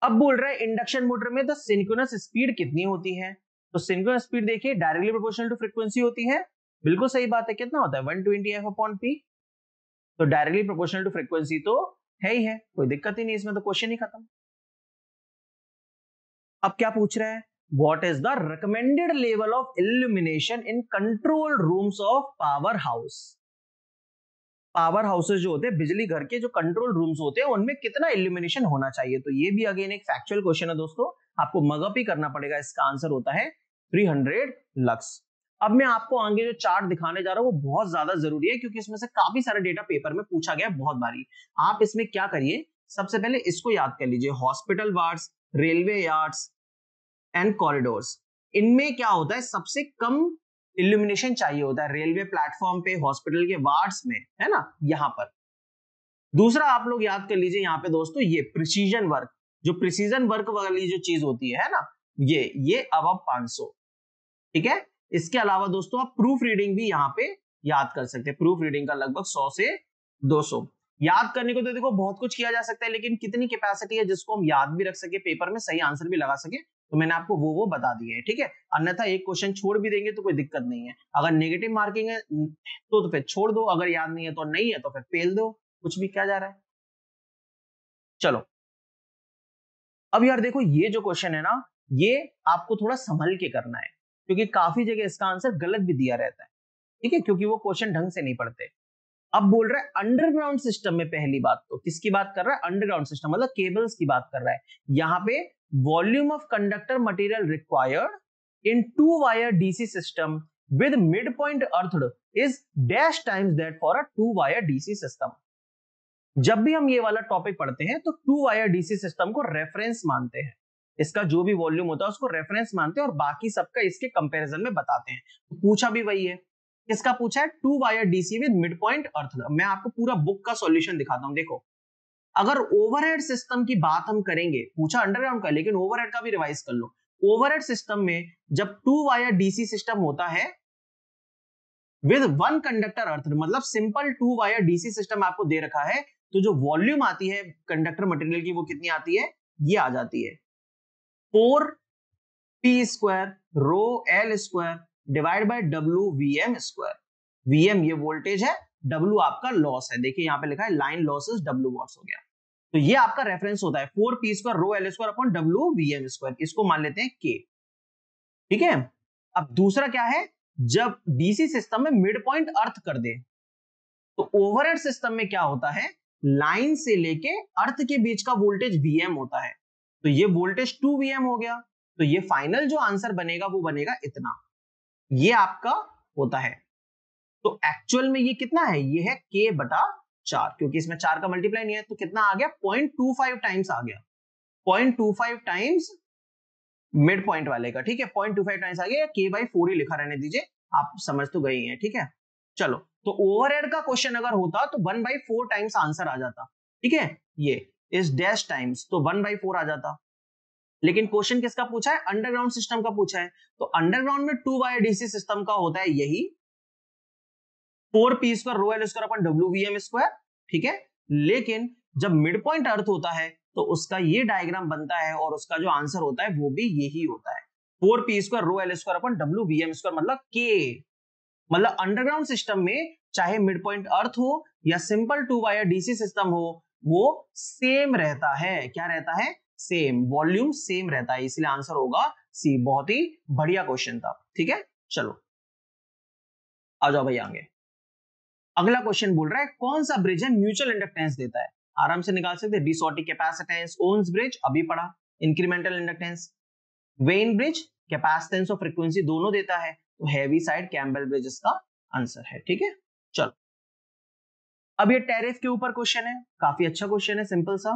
A: अब बोल रहा है इंडक्शन मोटर में द सिंक्रोनस स्पीड कितनी होती है। तो सिंक्रोनस स्पीड देखिए डायरेक्टली प्रोपोर्शनल टू फ्रीक्वेंसी होती है, बिल्कुल सही बात है। कितना होता है, 120f/p। तो डायरेक्टली प्रोपोर्शनल टू फ्रीक्वेंसी तो है ही है, कोई दिक्कत ही नहीं, इसमें तो क्वेश्चन ही खत्म। अब क्या पूछ रहा है, what is the recommended level of illumination in control rooms of power house. Power houses जो होते हैं, बिजली घर के जो कंट्रोल रूम्स होते हैं, उनमें कितना इल्यूमिनेशन होना चाहिए। तो ये भी अगेन एक फैक्चुअल क्वेश्चन है दोस्तों, आपको मगअप ही करना पड़ेगा। इसका आंसर होता है 300 लक्स। अब मैं आपको आगे जो चार्ट दिखाने जा रहा हूं वो बहुत ज्यादा जरूरी है, क्योंकि इसमें से काफी सारा डेटा पेपर में पूछा गया बहुत बारी। आप इसमें क्या करिए, सबसे पहले इसको याद कर लीजिए, hospital wards, railway yards and corridors, इनमें क्या होता है, सबसे कम इल्यूमिनेशन चाहिए होता है, रेलवे प्लेटफॉर्म पे, हॉस्पिटल के वार्ड्स में, है ना, यहां पर। दूसरा आप लोग याद कर लीजिए यहाँ पे दोस्तों, ये प्रिसीजन वर्क, जो प्रिसीजन वर्क वाली जो चीज होती है ना, ये अब 500, ठीक है। इसके अलावा दोस्तों आप प्रूफ रीडिंग भी यहाँ पे याद कर सकते हैं। प्रूफ रीडिंग का लगभग 100 से 200 याद करने को तो देखो बहुत कुछ किया जा सकता है, लेकिन कितनी कैपेसिटी है जिसको हम याद भी रख सके, पेपर में सही आंसर भी लगा सके, तो मैंने आपको वो बता दिए है, ठीक है। अन्यथा एक क्वेश्चन छोड़ भी देंगे तो कोई दिक्कत नहीं है। अगर नेगेटिव मार्किंग है तो फिर छोड़ दो, अगर याद नहीं है तो नहीं है तो फिर फेल दो, कुछ भी क्या जा रहा है। चलो अब यार देखो, ये जो क्वेश्चन है ना, ये आपको थोड़ा संभल के करना है, क्योंकि काफी जगह इसका आंसर गलत भी दिया रहता है, ठीक है, क्योंकि वो क्वेश्चन ढंग से नहीं पढ़ते। अब बोल रहा है अंडरग्राउंड सिस्टम में, पहली बात तो किसकी बात कर रहा है, अंडरग्राउंड सिस्टम मतलब केबल्स की बात कर रहा है। यहाँ पे volume of conductor material required in 2 wire DC system with mid point earthed is dash times that for a 2 wire DC system. जब भी हम ये वाला टॉपिक पढ़ते हैं तो 2 वायर डीसी सिस्टम को रेफरेंस मानते हैं, इसका जो भी वॉल्यूम होता है उसको रेफरेंस मानते हैं और बाकी सबका इसके कंपैरिजन में बताते हैं। तो पूछा भी वही है, किसका पूछा है, 2 wire DC with mid point earth. मैं आपको पूरा बुक का सॉल्यूशन दिखाता हूं। देखो अगर ओवरहेड सिस्टम की बात हम करेंगे, पूछा अंडरग्राउंड का, लेकिन ओवरहेड का भी रिवाइज कर लो। ओवरहेड सिस्टम में जब 2 वायर डीसी सिस्टम होता है विद 1 कंडक्टर अर्थ, मतलब सिंपल 2 वायर डीसी सिस्टम आपको दे रखा है, तो जो वॉल्यूम आती है कंडक्टर मटेरियल की वो कितनी आती है, ये आ जाती है 4p² rho l square divide by w vm square. vm ये वोल्टेज है, w आपका लॉस है, देखिए यहाँ पे लिखा है लाइन लॉसेस w वॉट्स हो गया, तो ये आपका रेफरेंस होता है 4p² rho l square upon w vm square, इसको मान लेते हैं k, ठीक है। अब दूसरा क्या है, जब डीसी सिस्टम में मिड पॉइंट अर्थ कर दे, तो ओवरहेड सिस्टम में क्या होता है, लाइन से लेके अर्थ के बीच का वोल्टेज Vm होता है, तो ये वोल्टेज 2 Vm हो गया, तो ये फाइनल जो आंसर बनेगा वो बनेगा इतना, ये आपका होता है। तो एक्चुअल में ये कितना है, ये है k/4, क्योंकि इसमें 4 का मल्टीप्लाई नहीं है, तो कितना आ गया 0.25 टाइम्स आ गया, 0.25 टाइम्स मिड पॉइंट वाले का, ठीक है, 0.25 टाइम्स आ गया, k/4 ही लिखा रहने दीजिए, आप समझ तो गई हैं, ठीक है। चलो तो ओवरहेड का क्वेश्चन अगर होता तो 1/4 टाइम्स आंसर आ जाता, ठीक है, ये इस डैश टाइम्स तो 1/4 आ जाता, लेकिन क्वेश्चन किसका पूछा है, अंडरग्राउंड सिस्टम का पूछा है, तो अंडरग्राउंड में 2 वायर डीसी सिस्टम का होता है यही 4p² rho l square upon w vm square, ठीक है। लेकिन जब मिड पॉइंट अर्थ होता है तो उसका ये डायग्राम बनता है और उसका जो आंसर होता है वो भी यही होता है 4p² rho l square upon w vm square, मतलब k, मतलब अंडरग्राउंड सिस्टम में चाहे मिड पॉइंट अर्थ हो या सिंपल 2 वायर डीसी सिस्टम हो, वो सेम रहता है, क्या रहता है, सेम, वॉल्यूम सेम रहता है, इसलिए आंसर होगा सी। बहुत ही बढ़िया क्वेश्चन था, ठीक है। चलो आ जाओ भाई आगे, अगला क्वेश्चन बोल रहा है कौन सा ब्रिज है म्यूचुअल इंडक्टेंस देता है, आराम से निकाल सकते हैं, डिसॉर्टी कैपेसिटेंस, ओम्स ब्रिज अभी पढ़ा, incremental inductance, Wien bridge capacitance और फ्रीक्वेंसी दोनों देता है, तो हैवी साइड कैम्बेल ब्रिज इसका आंसर है, ठीक है। चलो अब ये टैरिफ के ऊपर क्वेश्चन है, काफी अच्छा क्वेश्चन है, सिंपल सा।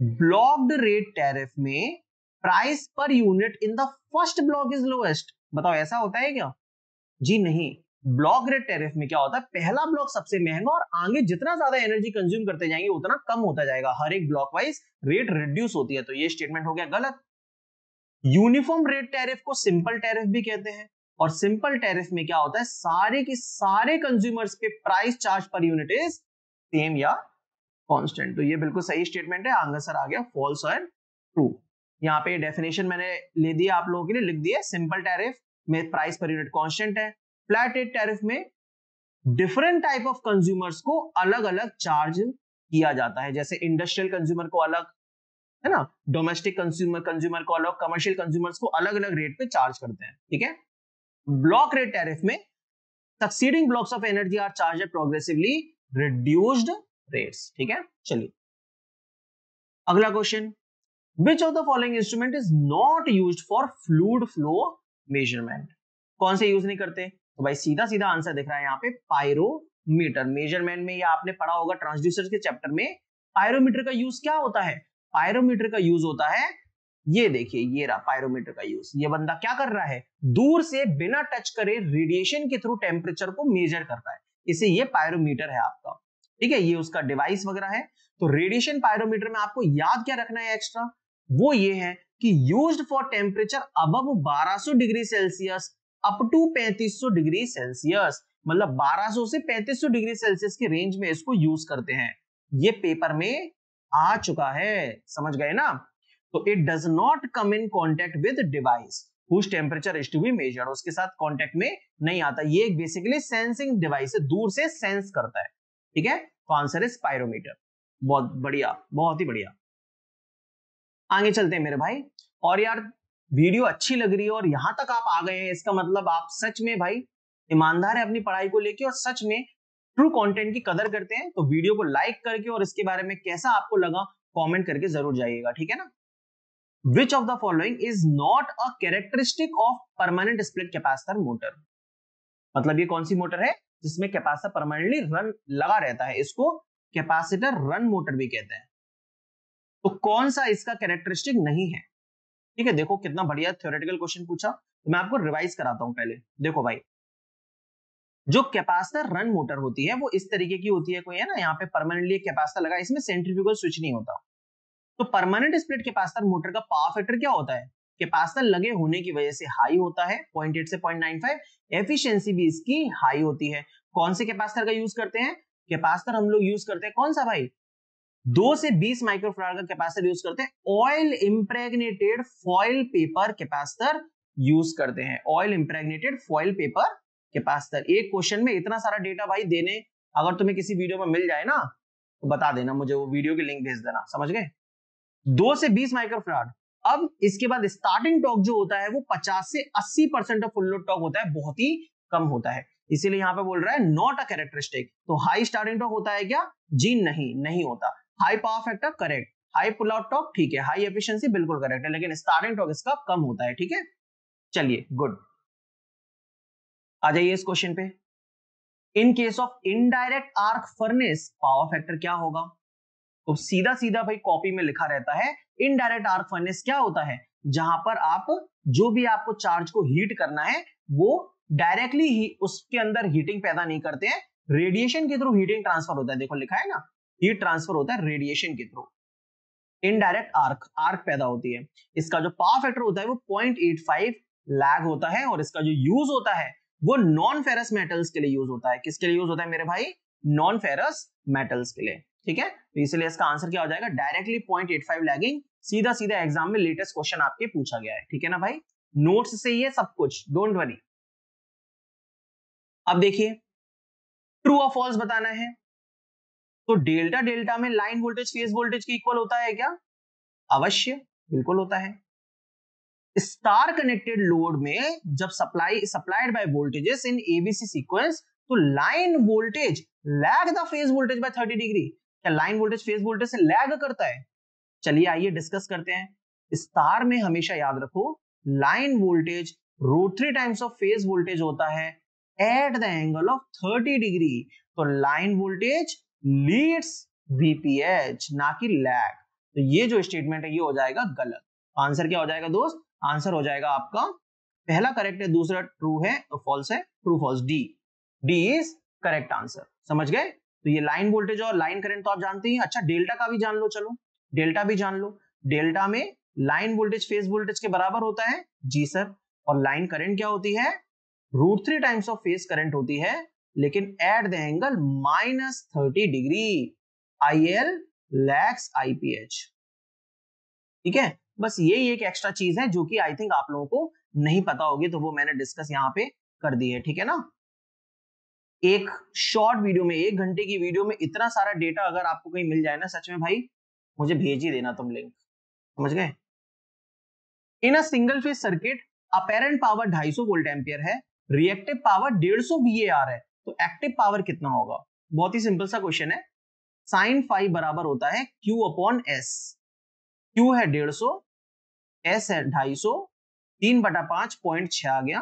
A: ब्लॉक्ड रेट टैरिफ में price per unit in the first block is lowest, बताओ ऐसा होता है क्या, जी नहीं। ब्लॉक रेट टैरिफ में क्या होता है, पहला ब्लॉक सबसे महंगा और आगे जितना ज्यादा एनर्जी कंज्यूम करते जाएंगे उतना कम होता जाएगा, हर एक ब्लॉक वाइज रेट रिड्यूस होती है, तो ये स्टेटमेंट हो गया गलत। यूनिफॉर्म रेट टैरिफ को सिंपल टैरिफ भी कहते हैं, और सिंपल टैरिफ में क्या होता है, सारे के सारे कंज्यूमर्स पे price charge per unit is same या कांस्टेंट, तो ये बिल्कुल सही स्टेटमेंट है, आंसर आ गया फॉल्स और ट्रू। यहाँ पे डेफिनेशन मैंने ले दिया आप लोगों के लिए, लिख दिया, सिंपल टैरिफ में प्राइस पर यूनिट कांस्टेंट है, फ्लैट रेट टैरिफ में डिफरेंट टाइप ऑफ कंज्यूमर्स को अलग अलग चार्ज किया जाता है, जैसे इंडस्ट्रियल कंज्यूमर को अलग, है ना, डोमेस्टिक कंज्यूमर को अलग, कमर्शियल कंज्यूमर्स को अलग अलग रेट पे चार्ज करते हैं, ठीक है। ब्लॉक रेट टैरिफ में succeeding blocks of energy are charged progressively reduced rates, ठीक है। चलिए अगला question, which of the following instrument is not used for fluid flow measurement, कौन से यूज नहीं करते, तो भाई सीधा सीधा आंसर दिख रहा है यहाँ पे पायरोमीटर। मेजरमेंट में या आपने पढ़ा होगा ट्रांसड्यूसर के चैप्टर में, पायरोमीटर का यूज क्या होता है, पायरोमीटर का यूज होता है, ये देखिए ये रहा पायरोमीटर का यूज, ये बंदा क्या कर रहा है, दूर से बिना टच करे रेडिएशन के थ्रू टेम्परेचर को मेजर करता है, इसे ये पायरोमीटर है आपका, ठीक है, ये उसका डिवाइस वगैरह है। तो रेडिएशन पायरोमीटर में आपको याद क्या रखना है एक्स्ट्रा, वो ये है कि used for temperature above 1200 degree Celsius up to 3500 degree Celsius, मतलब 1200 से 3500 डिग्री सेल्सियस की रेंज में इसको यूज करते हैं। ये पेपर में आ चुका है, समझ गए ना। तो it does not come in contact with device whose temperature is to be measured, उसके साथ कॉन्टेक्ट में नहीं आता। ये बेसिकली सेंसिंग डिवाइस है, दूर से सेंस करता है, ठीक है। तो आंसर इज पायरोमीटर। बहुत बढ़िया, बहुत ही बढ़िया। आगे चलते हैं मेरे भाई। और यार वीडियो अच्छी लग रही है और यहां तक आप आ गए हैं, इसका मतलब आप सच में भाई ईमानदार है अपनी पढ़ाई को लेके और सच में ट्रू कंटेंट की कदर करते हैं। तो वीडियो को लाइक करके और इसके बारे में कैसा आपको लगा कमेंट करके जरूर जाइएगा, ठीक है ना। विच of the following is not a characteristic of permanent split capacitor motor, मतलब ये कौन सी मोटर है जिसमें कैपेसिटर परमानेंटली रन लगा रहता है, इसको कैपेसिटर रन मोटर भी कहते हैं। तो कौन सा इसका कैरेक्टरिस्टिक नहीं है, ठीक है। देखो कितना बढ़िया थ्योरेटिकल क्वेश्चन पूछा, तो मैं आपको रिवाइज कराता हूं पहले। देखो भाई, जो कैपेसिटर रन मोटर होती है वो इस तरीके की होती है, कोई है ना यहाँ पे परमानेंटली कैपेसिटर लगा, इसमें सेंट्रीफ्यूगल स्विच नहीं होता। तो परमानेंट स्प्लिट कैपेसिटर मोटर का पावर फैक्टर क्या होता है, कैपेसिटर लगे होने की वजह से हाई होता है 0.8 से 0.95, एफिशिएंसी भी इसकी हाई होती है। कौन से कैपेसिटर का यूज करते हैं, कैपेसिटर हम लोग यूज करते हैं कौन सा भाई, 2 से 20 माइक्रोफैराड का कैपेसिटर यूज करते हैं। Oil impregnated foil paper capacitor use करते हैं, oil impregnated foil paper capacitor. एक क्वेश्चन में इतना सारा डेटा भाई देने, अगर तुम्हें किसी वीडियो में मिल जाए ना तो बता देना मुझे, वो वीडियो की लिंक भेज देना, समझ गए। 2 से 20 माइक्रोफैराड। अब इसके बाद स्टार्टिंग टॉर्क जो होता है वो 50 से 80% ऑफ फुल लोड टॉर्क होता है, बहुत ही कम होता है। इसीलिए यहां पे बोल रहा है नॉट अ कैरेक्टरिस्टिक। तो हाई स्टार्टिंग टॉर्क होता है क्या, जी नहीं, नहीं होता। High power factor correct, high pull out torque ठीक है, हाई एफिशिएंसी बिल्कुल करेक्ट है, लेकिन स्टार्टिंग टॉर्क इसका कम होता है, ठीक है। चलिए गुड, आ जाइए इस क्वेश्चन पे। In case of indirect arc furnace power factor क्या होगा, तो सीधा सीधा भाई कॉपी में लिखा रहता है, इनडायरेक्ट आर्क फर्नेस क्या होता है, जहां पर आप जो भी आपको चार्ज को हीट करना है वो डायरेक्टली ही उसके अंदर हीटिंग पैदा नहीं करते हैं, रेडिएशन के थ्रू हीटिंग ट्रांसफर होता है। देखो लिखा है ना, हीट ट्रांसफर होता है रेडिएशन के थ्रू, इनडायरेक्ट आर्क आर्क पैदा होती है। इसका जो पावर फैक्टर होता है वो 0.85 लैग होता है, और इसका जो यूज होता है वो नॉन फेरस मेटल्स के लिए यूज होता है। किसके लिए यूज होता है मेरे भाई, नॉन फेरस मेटल्स के लिए, ठीक है। तो इसलिए इसका आंसर क्या हो जाएगा, डायरेक्टली 0.85 लैगिंग। सीधा सीधा एग्जाम में लेटेस्ट क्वेश्चन आपके पूछा गया है, ठीक है ना भाई, नोट्स से ये सब कुछ, डोंट वरी। अब देखिए ट्रू और फॉल्स बताना है, तो डेल्टा डेल्टा में लाइन वोल्टेज फेज वोल्टेज के इक्वल होता है क्या, अवश्य बिल्कुल होता है। स्टार कनेक्टेड लोड में जब supplied by voltages in ABC sequence, तो line voltage lag the phase voltage by 30 degree. क्या लाइन वोल्टेज फेज वोल्टेज से लैग करता है, चलिए आइए डिस्कस करते हैं। स्टार में हमेशा याद रखो line voltage √3 times of phase voltage होता है at the angle of 30 degree. तो लाइन वोल्टेज लीड्स वीपीएच ना कि लैग। तो ये जो स्टेटमेंट है ये हो जाएगा गलत। आंसर क्या हो जाएगा दोस्त, आंसर हो जाएगा आपका पहला करेक्ट है, दूसरा ट्रू है, तो फॉल्स है, true false D, D is correct answer, समझ गए। तो ये लाइन वोल्टेज और लाइन करंट तो आप जानते ही। अच्छा डेल्टा का भी जान लो, चलो डेल्टा भी जान लो। डेल्टा में लाइन वोल्टेज फेज वोल्टेज के बराबर होता है, जी सर। और लाइन करंट क्या होती है, √3 टाइम्स ऑफ फेज करंट होती है, लेकिन at the angle -30 degree. IL lakhs IPH, ठीक है। बस यही एक एक्स्ट्रा चीज है जो कि आई थिंक आप लोगों को नहीं पता होगी, तो वो मैंने डिस्कस यहाँ पे कर दी है, ठीक है ना। एक शॉर्ट वीडियो में, 1 घंटे की वीडियो में इतना सारा डेटा अगर आपको कहीं मिल जाए ना, सच में भाई मुझे भेज ही देना तुम लिंक, समझ गए। In a single phase circuit apparent power 250 volt ampere है, रिएक्टिव पावर 150 VAR है, तो एक्टिव पावर कितना होगा। बहुत ही सिंपल सा क्वेश्चन है। साइन फाई बराबर होता है Q/S। Q है 150, S है 250, 3/5 0.6 आ गया।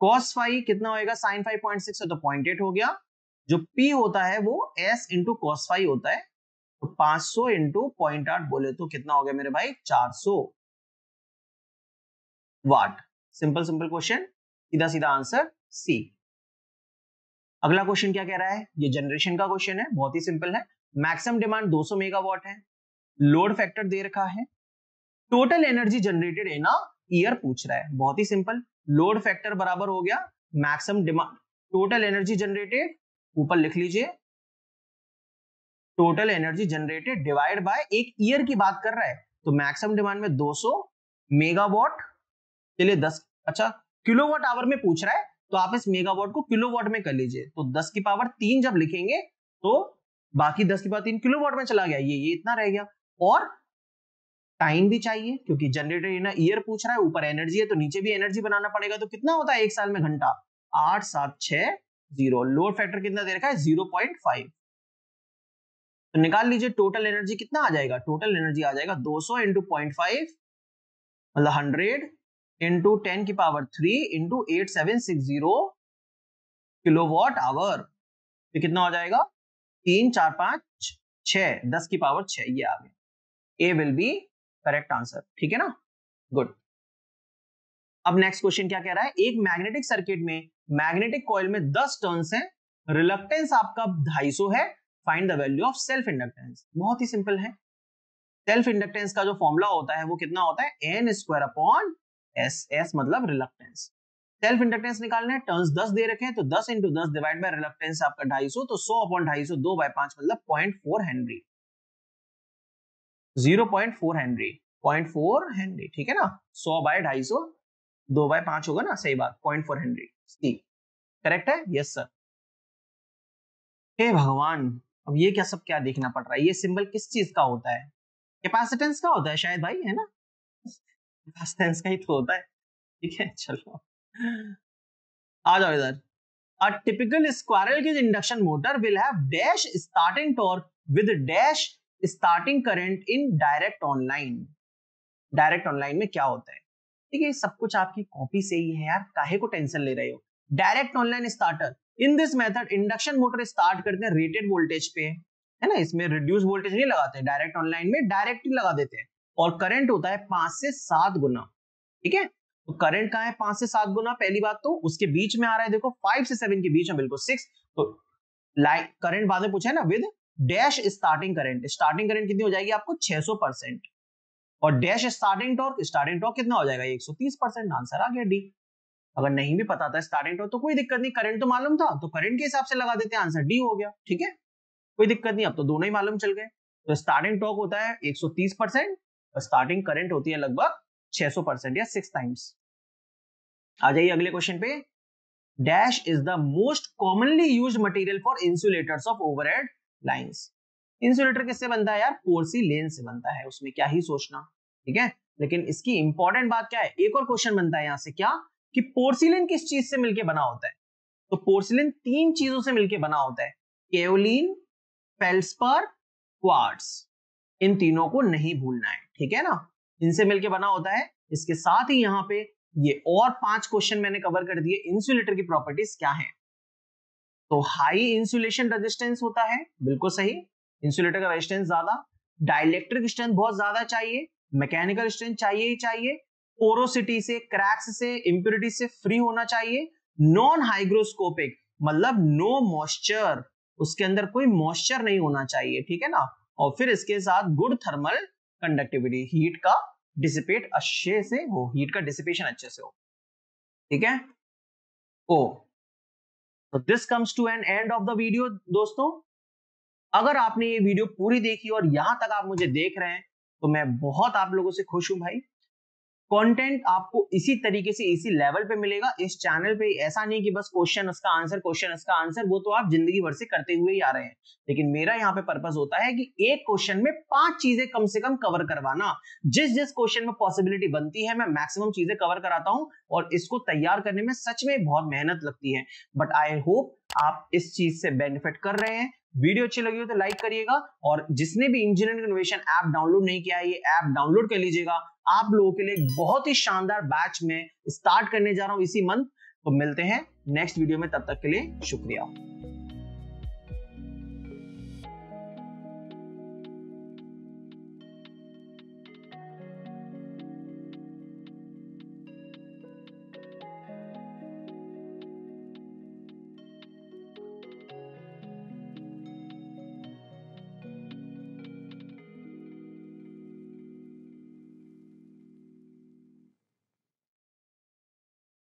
A: कॉस फाई कितना होएगा, साइन फाई 0.6 है तो 0.8 हो गया। जो P होता है वो S इंटू कॉस फाई होता है, तो 500 इंटू 0.8 बोले तो कितना हो गया मेरे भाई, 400 वाट। सिंपल सिंपल क्वेश्चन, सीधा सीधा आंसर सी। अगला क्वेश्चन क्या कह रहा है, ये जनरेशन का क्वेश्चन है, बहुत ही सिंपल है। मैक्सिमम डिमांड 200 मेगावाट है, लोड फैक्टर दे रखा है total energy generated in a year पूछ रहा है, बहुत ही सिंपल। लोड फैक्टर बराबर हो गया maximum demand, total energy generated ऊपर लिख लीजिए, total energy generated divide by एक ईयर की बात कर रहा है, तो मैक्सिमम डिमांड में 200 मेगावाट, चलिए 10, अच्छा किलोवाट आवर में पूछ रहा है तो आप इस मेगावाट को किलोवाट में कर लीजिए, तो 10 की पावर 3 जब लिखेंगे तो बाकी 10 की पावर 3 किलोवाट में चला गया, ये इतना रह गया। और टाइम भी चाहिए क्योंकि जनरेटर इन ईयर पूछ रहा है, ऊपर एनर्जी है तो नीचे भी एनर्जी बनाना पड़ेगा, तो कितना होता है एक साल में घंटा, 8760। लोड फैक्टर कितना दे रखा है 0.5, तो निकाल लीजिए टोटल एनर्जी कितना आ जाएगा, टोटल एनर्जी आ जाएगा 200 इंटू 0.5 मतलब 100 इंटू 10 की पावर 3 इंटू 8760 किलोवाट आवर, तो कितना हो जाएगा 3 4 5 6 10 की पावर 6, ये आ गया। ए विल बी करेक्ट आंसर, ठीक है ना, गुड। अब नेक्स्ट क्वेश्चन क्या कह रहा है, एक मैग्नेटिक सर्किट में मैग्नेटिक कॉइल में 10 टर्न्स हैं, रिलक्टेंस आपका 250 है, find the value of self inductance. बहुत ही सिंपल है, सेल्फ इंडक्टेंस का जो फॉर्मूला होता है वो कितना होता है, n square upon S, S मतलब रिलक्टेंस। सेल्फ इंडक्टेंस निकालना है, टर्न्स 10 दे रखे हैं, तो 10 इंटू 10 डिवाइड बाय रिलक्टेंस आपका 250, तो 100 अपॉन 250 2/5 मतलब 0.4 हेनरी, 0.4 हेनरी, 0.4 हेनरी, ठीक है ना, 100 बाय 250 2/5 होगा ना, सही बात, 0.4 हेनरी, सी करेक्ट है, यस सर। हे भगवान, अब ये क्या सब क्या देखना पड़ रहा है, ये सिंबल किस चीज का होता है, कैपेसिटेंस का होता है शायद भाई, है ना, कैपेसिटेंस का ही तो होता है, ठीक है, चलो आ जाओ इधर। A typical squirrel cage induction motor will have dash starting torque with dash starting current in direct online. Direct online में क्या होता है, ठीक है, सब कुछ आपकी कॉपी से ही है यार, काहे को टेंशन ले रहे हो। Direct online starter, in this method induction motor start करते हैं रेटेड वोल्टेज पे, है ना, इसमें रिड्यूस वोल्टेज नहीं लगाते, डायरेक्ट ऑनलाइन में डायरेक्ट ही लगा देते हैं, और करंट होता है 5 से 7 गुना, ठीक है, तो करंट कहाँ है 5 से 7 गुना, पहली बात तो उसके बीच में आ रहा है, देखो 5 से 7 के बीच में बिल्कुल 6, तो लाइट करंट बाद में पूछा है ना, with dash starting current, starting current कितनी हो जाएगी आपको 600%, और डैश स्टार्टिंग टॉर्क कितना हो जाएगा 130%, आंसर आ गया डी। अगर नहीं भी पता था स्टार्टिंग टॉर्क तो कोई दिक्कत नहीं, करंट तो मालूम था तो करंट के हिसाब से लगा देते हैं, आंसर डी हो गया, ठीक है, कोई दिक्कत नहीं, अब तो दोनों ही मालूम चल गए। तो स्टार्टिंग टॉर्क होता है 130% और स्टार्टिंग करंट होती है लगभग 600% या 6 टाइम्स। आ जाइए अगले क्वेश्चन पे, dash is the most commonly used material for insulators of overhead lines. Insulator किससे बनता है यार, पोर्सिलेन से बनता है, उसमें क्या ही सोचना, ठीक है, लेकिन इसकी इंपॉर्टेंट बात क्या है, एक और क्वेश्चन बनता है यहां से, क्या कि पोर्सिलेन किस चीज से मिलके बना होता है, तो पोर्सिलेन 3 चीजों से मिलके बना होता है, केओलिन, फेल्सपर, क्वार्ट्ज, इन तीनों को नहीं भूलना है, ठीक है ना, इनसे मिलके बना होता है। इसके साथ ही यहाँ पे ये और 5 क्वेश्चन मैंने कवर कर दिए, इंसुलेटर की प्रॉपर्टीज क्या है, तो हाई इंसुलेशन रेजिस्टेंस होता है, बिल्कुल सही, इंसुलेटर का रेजिस्टेंस ज्यादा, डाइलेक्ट्रिक स्ट्रेंथ बहुत ज्यादा चाहिए, मैकेनिकल स्ट्रेंथ चाहिए ही चाहिए, पोरोसिटी से, क्रैक्स से, इंप्योरिटी से फ्री होना चाहिए, नॉन हाइग्रोस्कोपिक मतलब नो मॉइस्चर, उसके अंदर कोई मॉइस्चर नहीं होना चाहिए, ठीक है ना, और फिर इसके साथ गुड थर्मल कंडक्टिविटी, हीट का डिसिपेट अच्छे से हो, हीट का डिसिपेशन अच्छे से हो, ठीक है। ओ तो this comes to an end of the video दोस्तों, अगर आपने ये वीडियो पूरी देखी और यहां तक आप मुझे देख रहे हैं तो मैं बहुत आप लोगों से खुश हूं भाई। कंटेंट आपको इसी तरीके से इसी लेवल पे मिलेगा इस चैनल पे, ऐसा नहीं कि बस क्वेश्चन उसका आंसर, क्वेश्चन उसका आंसर, वो तो आप जिंदगी भर से करते हुए ही आ रहे हैं, लेकिन मेरा यहाँ पे पर्पस होता है कि एक क्वेश्चन में 5 चीजें कम से कम कवर करवाना, जिस जिस क्वेश्चन में पॉसिबिलिटी बनती है मैं मैक्सिमम चीजें कवर कराता हूँ, और इसको तैयार करने में सच में बहुत मेहनत लगती है, बट आई होप आप इस चीज से बेनिफिट कर रहे हैं। वीडियो अच्छी लगी हो तो लाइक करिएगा, और जिसने भी इंजीनियरिंग इनोवेशन ऐप डाउनलोड नहीं किया है ये ऐप डाउनलोड कर लीजिएगा, आप लोगों के लिए बहुत ही शानदार बैच में स्टार्ट करने जा रहा हूं इसी मंथ, तो मिलते हैं नेक्स्ट वीडियो में, तब तक के लिए शुक्रिया।